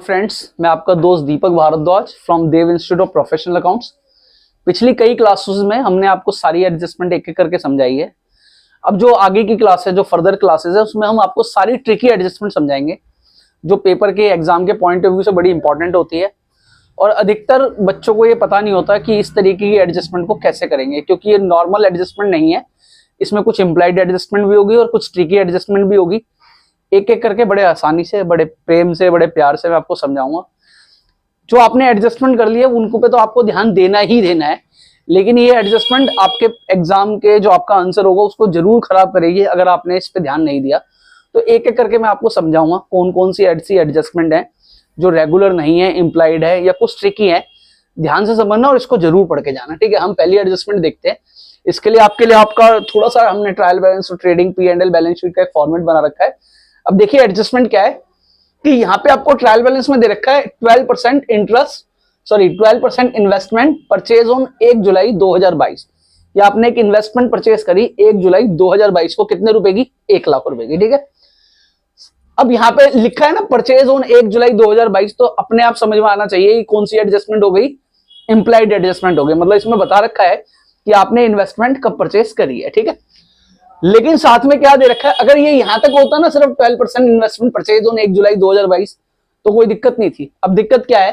Friends, मैं आपका दोस्त Deepak Bhardwaj from Dev institute of professional accounts. पिछली कई क्लासेस में हमने आपको सारी एडजस्टमेंट एक एक करके समझाई है। अब जो आगे की क्लास है, जो फर्दर क्लासेस है, उसमें हम आपको सारी ट्रिकी एडजस्टमेंट समझाएंगे जो पेपर के एग्जाम के पॉइंट ऑफ व्यू से बड़ी इंपॉर्टेंट होती है। और अधिकतर बच्चों को ये पता नहीं होता कि इस तरीके की एडजस्टमेंट को कैसे करेंगे, क्योंकि ये नॉर्मल एडजस्टमेंट नहीं है। इसमें कुछ इम्प्लाइड एडजस्टमेंट भी होगी और कुछ ट्रिकी एडजस्टमेंट भी होगी। एक एक करके बड़े आसानी से, बड़े प्रेम से, बड़े प्यार से मैं आपको समझाऊंगा। जो आपने एडजस्टमेंट कर लिया उनको पे तो आपको ध्यान देना ही देना है, लेकिन ये एडजस्टमेंट आपके एग्जाम के जो आपका आंसर होगा उसको जरूर खराब करेगी अगर आपने इस पे ध्यान नहीं दिया। तो एक एक करके मैं आपको समझाऊंगा कौन कौन सी ऐसी एडजस्टमेंट है जो रेगुलर नहीं है, इम्प्लाइड है या कुछ ट्रिकी है। ध्यान से समझना और इसको जरूर पढ़ के जाना, ठीक है। हम पहली एडजस्टमेंट देखते हैं। इसके लिए आपका थोड़ा सा हमने ट्रायल बैलेंस और ट्रेडिंग P&L बैलेंस शीट का एक फॉर्मेट बना रखा है। अब देखिए एडजस्टमेंट क्या है कि यहाँ पे आपको ट्रायल बैलेंस में दे रखा है 12% इन्वेस्टमेंट परचेज ऑन 1 जुलाई 2022। या आपने एक इन्वेस्टमेंट परचेज करी 1 जुलाई 2022 को, कितने रुपए की? 1 लाख रुपए की, ठीक है। अब यहाँ पे लिखा है ना परचेज ऑन 1 जुलाई 2022, तो अपने आप समझ में आना चाहिए कि कौन सी एडजस्टमेंट हो गई? इंप्लाइड एडजस्टमेंट हो गई। मतलब इसमें बता रखा है कि आपने इन्वेस्टमेंट कब परचेज करी है, ठीक है। लेकिन साथ में क्या दे रखा है, अगर ये यहां तक होता ना सिर्फ 12% इन्वेस्टमेंट परचेज ऑन 1 जुलाई 2022 तो कोई दिक्कत नहीं थी। अब दिक्कत क्या है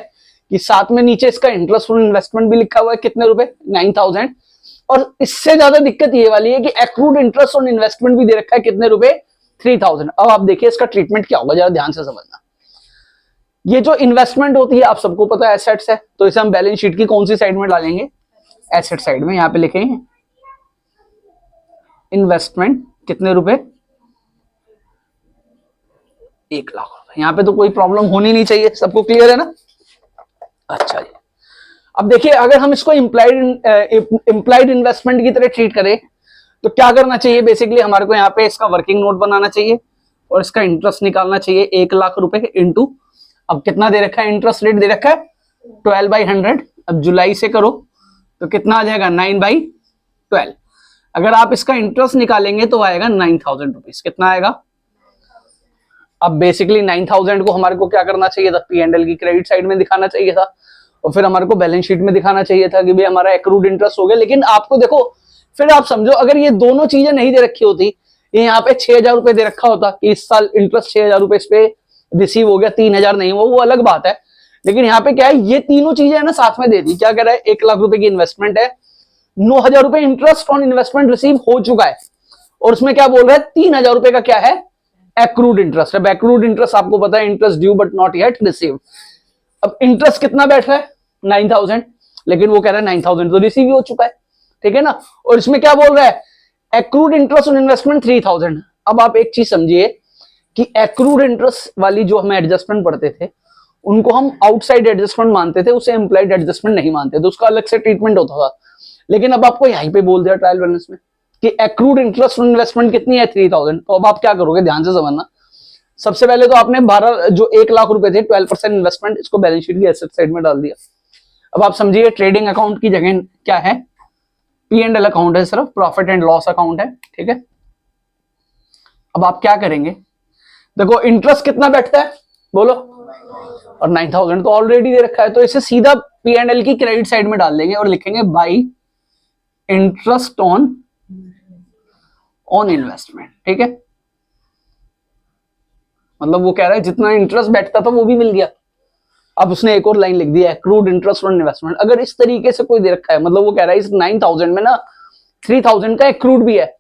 कि साथ में नीचे इसका इंटरेस्ट ऑन इन्वेस्टमेंट भी लिखा हुआ है, कितने रुपए? 9000। और इससे ज्यादा दिक्कत ये वाली है कि एक्रूड इंटरेस्ट ऑन इन्वेस्टमेंट भी दे रखा है, कितने रुपए? 3000। अब आप देखिए इसका ट्रीटमेंट क्या होगा, जरा ध्यान से समझना। ये जो इन्वेस्टमेंट होती है आप सबको पता है एसेट्स है, तो इसे हम बैलेंस शीट की कौन सी साइड में डालेंगे? एसेट साइड में। यहां पे लिखेंगे इन्वेस्टमेंट कितने रुपए? 1 लाख रुपए। यहां पे तो कोई प्रॉब्लम होनी नहीं चाहिए, सबको क्लियर है ना? अच्छा जी। अब देखिए अगर हम इसको इम्प्लाइड इन्वेस्टमेंट की तरह ट्रीट करें तो क्या करना चाहिए? बेसिकली हमारे को यहाँ पे इसका वर्किंग नोट बनाना चाहिए और इसका इंटरेस्ट निकालना चाहिए 1 लाख रुपए इंटू, अब कितना दे रखा है? इंटरेस्ट रेट दे रखा है 12/100। अब जुलाई से करो तो कितना आ जाएगा? 9/12। अगर आप इसका इंटरेस्ट निकालेंगे तो आएगा 9000 रुपीज। कितना आएगा? अब बेसिकली 9000 को हमारे को क्या करना चाहिए था? P&L की क्रेडिट साइड में दिखाना चाहिए था और फिर हमारे को बैलेंस शीट में दिखाना चाहिए था कि भाई हमारा एक्रूड इंटरेस्ट हो गया। लेकिन आपको देखो, फिर आप समझो अगर ये दोनों चीजें नहीं दे रखी होती, ये यहाँ पे 6000 रुपए दे रखा होता कि इस साल इंटरेस्ट 6000 रुपए इस पे रिसीव हो गया, 3000 नहीं हुआ, वो अलग बात है। लेकिन यहाँ पे क्या है, ये तीनों चीजें है ना साथ में दे दी। क्या कह रहा है? 1 लाख रुपए की इन्वेस्टमेंट है, 9000 रुपए इंटरेस्ट ऑन इन्वेस्टमेंट रिसीव हो चुका है और उसमें क्या बोल रहा है? 3000 रुपए का क्या है? एक्रूड इंटरेस्ट है। एक्रूड इंटरेस्ट आपको पता है, interest due but not yet receive. अब इंटरेस्ट कितना बैठ रहा है? 9000, लेकिन वो कह रहा है 9000 तो रिसीव हो चुका है, ठीक है ना। और इसमें क्या बोल रहा है? Accrued interest on investment 3000। अब आप एक चीज समझिए कि एक्रूड इंटरेस्ट वाली जो हमें एडजस्टमेंट पढ़ते थे उनको हम आउटसाइड एडजस्टमेंट मानते थे, उसे एम्प्लॉयड एडजस्टमेंट नहीं मानते थे, उसका अलग से ट्रीटमेंट होता था। लेकिन अब आपको यहीं पे बोल दिया ट्रायल बैलेंस में कि एक्रूड इंटरेस्ट ऑन इन्वेस्टमेंट कितनी है? 3000। तो अब आप क्या करोगे? ध्यान से समझना। सबसे पहले तो आपने 1 लाख रुपए थे, 12% इन्वेस्टमेंट, इसको बैलेंस शीट की एसेट साइड में डाल दिया। अब आप समझिए ट्रेडिंग अकाउंट की जगह क्या है? P&L अकाउंट है, सिर्फ प्रॉफिट एंड लॉस अकाउंट है, ठीक है। अब आप क्या करेंगे? देखो इंटरेस्ट कितना बैठता है बोलो, और 9000 तो ऑलरेडी दे रखा है, तो इसे सीधा P&L की क्रेडिट साइड में डाल देंगे और लिखेंगे बाई इंटरेस्ट ऑन इन्वेस्टमेंट, ठीक है। मतलब वो कह रहा है जितना इंटरेस्ट बैठता था वो भी मिल गया। अब उसने एक और लाइन लिख दी है, एक्रूड इंटरेस्ट ऑन इन्वेस्टमेंट। अगर इस तरीके से कोई दे रखा है, मतलब वो कह रहा है इस 9000 में ना 3000 का एक्रूड भी है।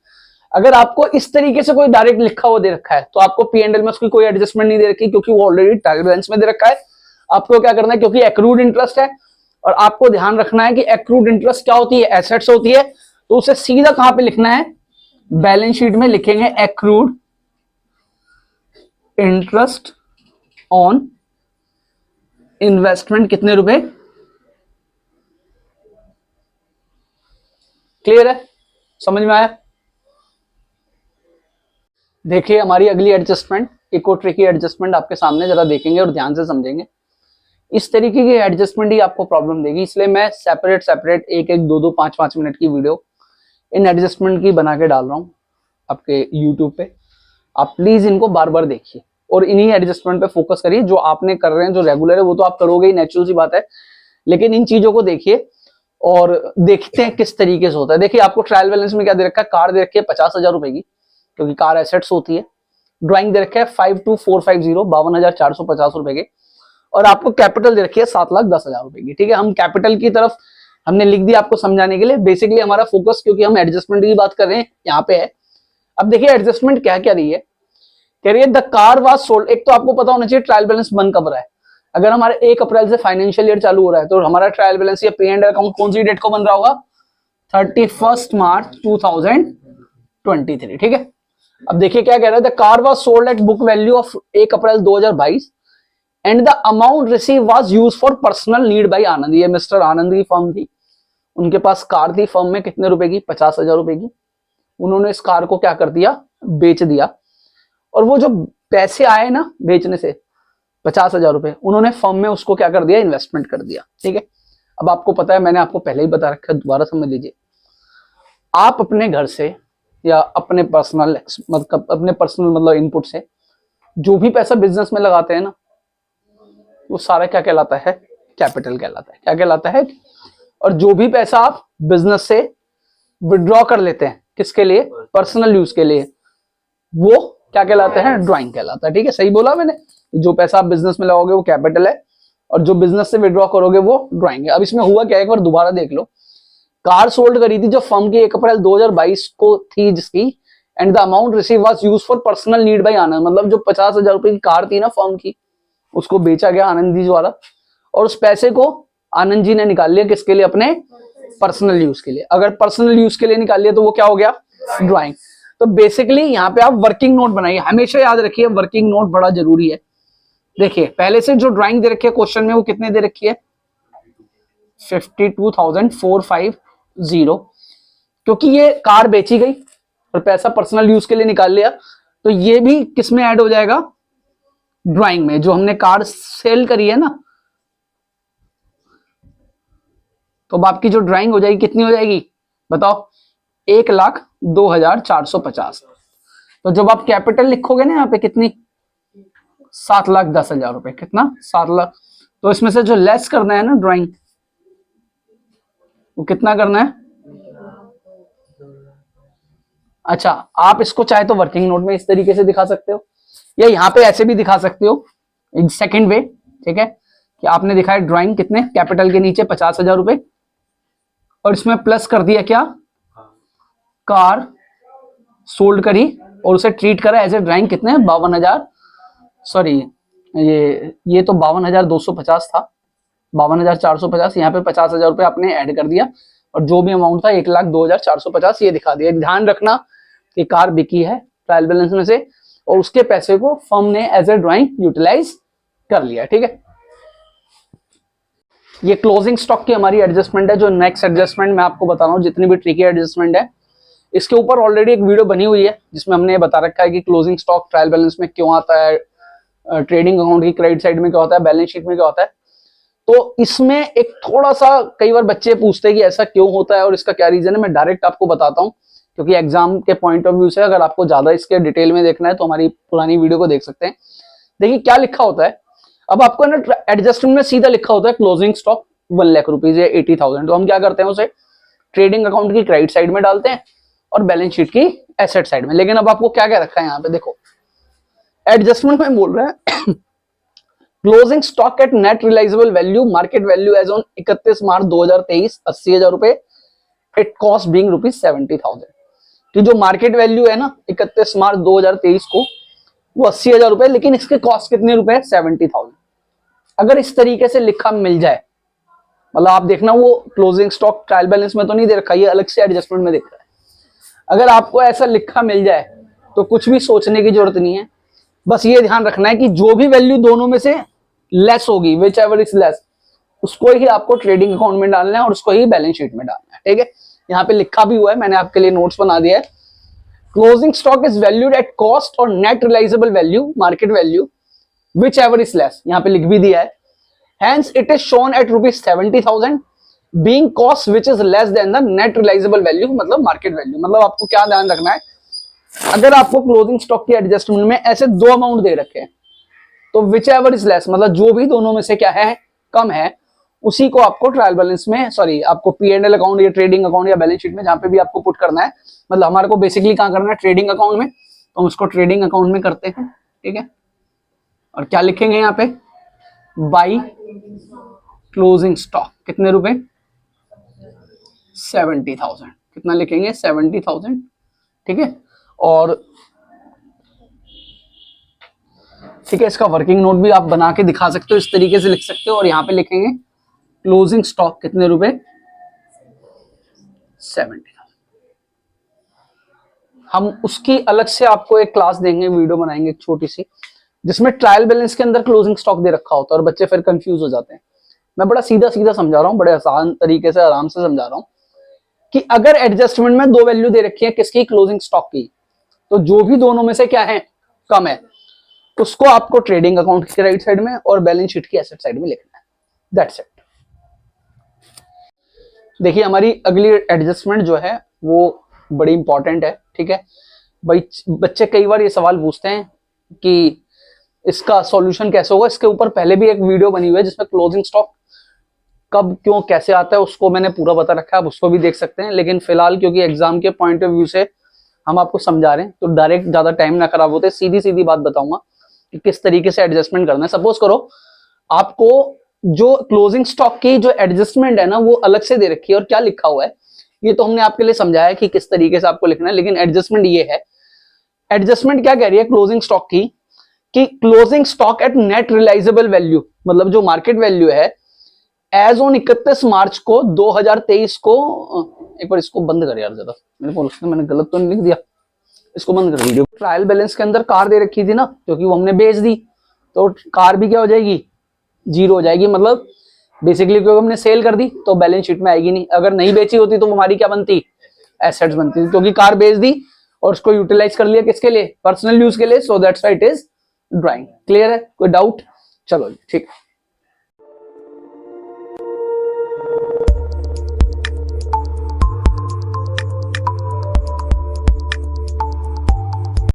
अगर आपको इस तरीके से कोई डायरेक्ट लिखा हुआ दे रखा है तो आपको P&L में उसकी कोई एडजस्टमेंट नहीं दे रखी, क्योंकि वो ऑलरेडी ट्रायल बैलेंस में दे रखा है। आपको क्या करना है, क्योंकि एक्रूड इंटरेस्ट है और आपको ध्यान रखना है कि एक्रूड इंटरेस्ट क्या होती है? एसेट्स होती है। तो उसे सीधा कहां पे लिखना है? बैलेंस शीट में लिखेंगे एक्रूड इंटरेस्ट ऑन इन्वेस्टमेंट कितने रुपए? क्लियर है? समझ में आया? देखिए हमारी अगली एडजस्टमेंट, एक और ट्रिकी एडजस्टमेंट आपके सामने, जरा देखेंगे और ध्यान से समझेंगे। इस तरीके की एडजस्टमेंट ही आपको प्रॉब्लम देगी, इसलिए मैं सेपरेट एक 2 5 मिनट की वीडियो इन एडजस्टमेंट की बना के डाल रहा हूं आपके यूट्यूब पे। आप प्लीज इनको बार बार देखिए, और इन्हीं एडजस्टमेंट पे फोकस करिए। जो आपने कर रहे हैं, जो रेगुलर है, वो तो आप करोगे ही, नेचुरल सी बात है, लेकिन इन चीजों को देखिए और देखते हैं किस तरीके से होता है। देखिए आपको ट्रायल बैलेंस में क्या दे रखा है, कार दे रखी है 50,000 रुपए की, क्योंकि कार एसेट्स होती है। ड्राइंग दे रखा है 52450, 52,450 रुपए के, और आपको कैपिटल दे रखी है 7,10,000 रुपए की। ठीक है, हम कैपिटल की तरफ हमने लिख दिया आपको समझाने के लिए। बेसिकली हमारा फोकस, क्योंकि हम एडजस्टमेंट की बात कर रहे हैं, यहाँ पे है। अब देखिए एडजस्टमेंट क्या क्या रही है, कह रही है द कार वाज सोल्ड। एक तो आपको पता होना चाहिए ट्रायल बैलेंस बन कब रहा है। अगर हमारे 1 अप्रैल से फाइनेंशियल ईयर चालू हो रहा है, तो हमारा ट्रायल बैलेंस या पे एंड अकाउंट कौन सी डेट को बन रहा होगा, 31 मार्च 2023। ठीक है, अब देखिए क्या कह रहा है, the car was sold at book value of 1 April 2022 and the amount receive was use for personal need by Anand. ये मिस्टर आनंद की फर्म थी, उनके पास कार थी फर्म में, कितने रुपए की, 50,000 रुपए की। उन्होंने इस कार को क्या कर दिया, बेच दिया, और वो जो पैसे आए ना बेचने से 50,000 रुपए, उन्होंने फर्म में उसको क्या कर दिया, इन्वेस्टमेंट कर दिया। ठीक है, अब आपको पता है, मैंने आपको पहले ही बता रखा है, दोबारा समझ लीजिए। आप अपने घर से या अपने पर्सनल मतलब इनपुट से जो भी पैसा बिजनेस में लगाते हैं ना, वो सारा क्या कहलाता है, कैपिटल कहलाता है। क्या कहलाता है, और जो भी पैसा आप बिजनेस से विड्रॉ कर लेते हैं, किसके लिए, पर्सनल यूज के लिए, वो क्या कहलाता है, ड्राइंग कहलाता है। ठीक है, सही बोला मैंने, जो पैसा आप बिजनेस में लगाओगे वो कैपिटल है, और जो बिजनेस से विड्रॉ करोगे वो ड्राइंग है। अब इसमें हुआ क्या, एक बार दोबारा देख लो। कार सोल्ड करी थी जो फर्म की 1 अप्रैल 2022 को थी जिसकी, and the amount receive was used for personal need by Anand. मतलब जो 50,000 रुपए की कार थी ना फर्म की, उसको बेचा गया आनंद जी द्वारा, और उस पैसे को आनंद जी ने निकाल लिया किसके लिए, अपने पर्सनल यूज के लिए। अगर पर्सनल यूज के लिए निकाल लिया तो वो क्या हो गया, ड्राइंग। तो बेसिकली यहाँ पे आप वर्किंग नोट बनाइए, हमेशा याद रखिए वर्किंग नोट बड़ा जरूरी है। देखिए पहले से जो ड्राइंग दे रखी है क्वेश्चन में, वो कितने दे रखी है, 52,450, क्योंकि ये कार बेची गई और पैसा पर्सनल यूज के लिए निकाल लिया, तो ये भी किस में ऐड हो जाएगा, ड्राइंग में। जो हमने कार सेल करी है ना, तो अब आपकी जो ड्राइंग हो जाएगी कितनी हो जाएगी बताओ, 1,02,450। तो जब आप कैपिटल लिखोगे ना यहाँ पे कितनी, 7,10,000 रुपए, कितना, 7 लाख। तो इसमें से जो लेस करना है ना ड्राइंग, वो कितना करना है, अच्छा आप इसको चाहे तो वर्किंग नोट में इस तरीके से दिखा सकते हो, या यहाँ पे ऐसे भी दिखा सकते हो, सेकेंड वे। ठीक है, कि आपने दिखाया ड्राइंग कितने, कैपिटल के नीचे 50,000 रुपए, और इसमें प्लस कर दिया क्या, कार सोल्ड करी और उसे ट्रीट करा एज ए ड्राइंग, कितने, 52,000, सॉरी ये तो 52,250 था, 52,450। यहाँ पे 50,000 रुपए आपने ऐड कर दिया, और जो भी अमाउंट था 1,02,450 ये दिखा दिया। ध्यान रखना कि कार बिकी है ट्रायल बैलेंस में से, और उसके पैसे को फर्म ने एज ए ड्राइंग यूटिलाइज कर लिया। ठीक है, ये क्लोजिंग स्टॉक की हमारी एडजस्टमेंट है। जो नेक्स्ट एडजस्टमेंट मैं आपको बता रहा हूँ, जितनी भी ट्रिकी एडजस्टमेंट है, इसके ऊपर ऑलरेडी एक वीडियो बनी हुई है जिसमें हमने बता रखा है कि क्लोजिंग स्टॉक ट्रायल बैलेंस में क्यों आता है, ट्रेडिंग अकाउंट की क्रेडिट साइड में क्या होता है, बैलेंस शीट में क्या होता है। तो इसमें एक थोड़ा सा, कई बार बच्चे पूछते हैं कि ऐसा क्यों होता है और इसका क्या रीजन है। मैं डायरेक्ट आपको बताता हूँ, क्योंकि एग्जाम के पॉइंट ऑफ व्यू से अगर आपको ज्यादा इसके डिटेल में देखना है तो हमारी पुरानी वीडियो को देख सकते हैं। देखिए क्या लिखा होता है, अब आपको ना एडजस्टमेंट में सीधा लिखा होता है क्लोजिंग स्टॉक 1 लाख रुपीज या 80,000। तो हम क्या करते हैं, उसे ट्रेडिंग अकाउंट की क्रेडिट साइड में डालते हैं और बैलेंस शीट की एसेट साइड में। लेकिन अब आपको क्या क्या रखा है यहाँ पे, देखो एडजस्टमेंट में बोल रहा है closing stock at net realisable value, market value as on 31 March 2023 80,000 रुपए, इट कॉस्ट बीइंग ₹70,000। कि जो मार्केट वैल्यू है ना 31 मार्च 2023 को, वो 80,000 रुपए, लेकिन इसके कॉस्ट कितने रुपए, 70,000। अगर इस तरीके से लिखा मिल जाए, मतलब आप देखना वो क्लोजिंग स्टॉक ट्रायल बैलेंस में तो नहीं दे रखा, ये अलग से एडजस्टमेंट में दिख रहा है। अगर आपको ऐसा लिखा मिल जाए तो कुछ भी सोचने की जरूरत नहीं है, बस ये ध्यान रखना है कि जो भी वैल्यू दोनों में से लेस होगी, विच एवर इज लेस, उसको ही आपको ट्रेडिंग अकाउंट में डालना है और उसको ही बैलेंस शीट में डालना है। ठीक है, यहाँ पे लिखा भी हुआ है, मैंने आपके लिए नोट्स बना दिया है। Closing stock is valued at cost और net realisable value, market value, whichever is less, यहाँ पे लिख भी दिया है। Hence it is shown at ₹70,000 being cost which is less than the net realizable value, मतलब मार्केट वैल्यू। मतलब आपको क्या ध्यान रखना है, अगर आपको क्लोजिंग स्टॉक की एडजस्टमेंट में ऐसे दो अमाउंट दे रखे हैं, तो विच एवर इज लेस, मतलब जो भी दोनों में से क्या है, कम है, उसी को आपको ट्रायल बैलेंस में, सॉरी आपको P&L अकाउंट या ट्रेडिंग अकाउंट या बैलेंस शीट में जहां पे भी आपको पुट करना है, मतलब हमारे को बेसिकली कहां करना है, ट्रेडिंग अकाउंट में, तो हम उसको ट्रेडिंग अकाउंट में करते हैं, ठीक है। और क्या लिखेंगे यहाँ पे, बाई क्लोजिंग स्टॉक, कितने रुपए, 70,000, कितना लिखेंगे, 70,000, ठीक है। और ठीक है, इसका वर्किंग नोट भी आप बना के दिखा सकते हो, इस तरीके से लिख सकते हो, और यहाँ पे लिखेंगे क्लोजिंग स्टॉक कितने रुपए, 70,000। हम उसकी अलग से आपको एक क्लास देंगे, वीडियो बनाएंगे एक छोटी सी, जिसमें ट्रायल बैलेंस के अंदर क्लोजिंग स्टॉक दे रखा होता है और बच्चे फिर कंफ्यूज हो जाते हैं। मैं बड़ा सीधा सीधा समझा रहा हूँ, बड़े आसान तरीके से आराम से समझा रहा हूँ कि अगर एडजस्टमेंट में दो वैल्यू दे रखी है किसकी, क्लोजिंग स्टॉक की, तो जो भी दोनों में से क्या है, कम है, उसको आपको ट्रेडिंग अकाउंट की राइट साइड में और बैलेंस शीट की एसेट साइड में लिखना है, दैट्स इट। देखिए हमारी अगली एडजस्टमेंट जो है वो बड़ी इंपॉर्टेंट है, ठीक है भाई। बच्चे कई बार ये सवाल पूछते हैं कि इसका सॉल्यूशन कैसे होगा, इसके ऊपर पहले भी एक वीडियो बनी हुई है जिसमें क्लोजिंग स्टॉक कब क्यों कैसे आता है उसको मैंने पूरा बता रखा है, आप उसको भी देख सकते हैं। लेकिन फिलहाल क्योंकि एग्जाम के पॉइंट ऑफ व्यू से हम आपको समझा रहे हैं, तो डायरेक्ट ज्यादा टाइम ना खराब होते, सीधी सीधी बात बताऊंगा कि किस तरीके से एडजस्टमेंट करना है। सपोज करो आपको जो क्लोजिंग स्टॉक की जो एडजस्टमेंट है ना वो अलग से दे रखी है, और क्या लिखा हुआ है ये तो हमने आपके लिए समझाया कि किस तरीके से आपको लिखना है, लेकिन एडजस्टमेंट ये है, एडजस्टमेंट क्या कह रही है क्लोजिंग स्टॉक की, कि closing stock at net realisable value, मतलब जो मार्केट वैल्यू है एज ऑन 31 मार्च को 2023 को, एक बार इसको बंद कर यार जरा, मैंने गलत तो नहीं लिख दिया, इसको बंद कर वीडियो। ट्रायल बैलेंस के अंदर कार दे रखी थी ना, क्योंकि वो हमने बेच दी, तो कार भी क्या हो जाएगी, जीरो हो जाएगी, मतलब बेसिकली क्योंकि हमने सेल कर दी तो बैलेंस शीट में आएगी नहीं। अगर नहीं बेची होती तो हमारी क्या बनती, एसेट्स बनती थी, क्योंकि कार बेच दी और उसको यूटिलाइज कर लिया किसके लिए, पर्सनल यूज के लिए, so that's why it is drawing. Clear है, कोई डाउट, चलो ठीक है।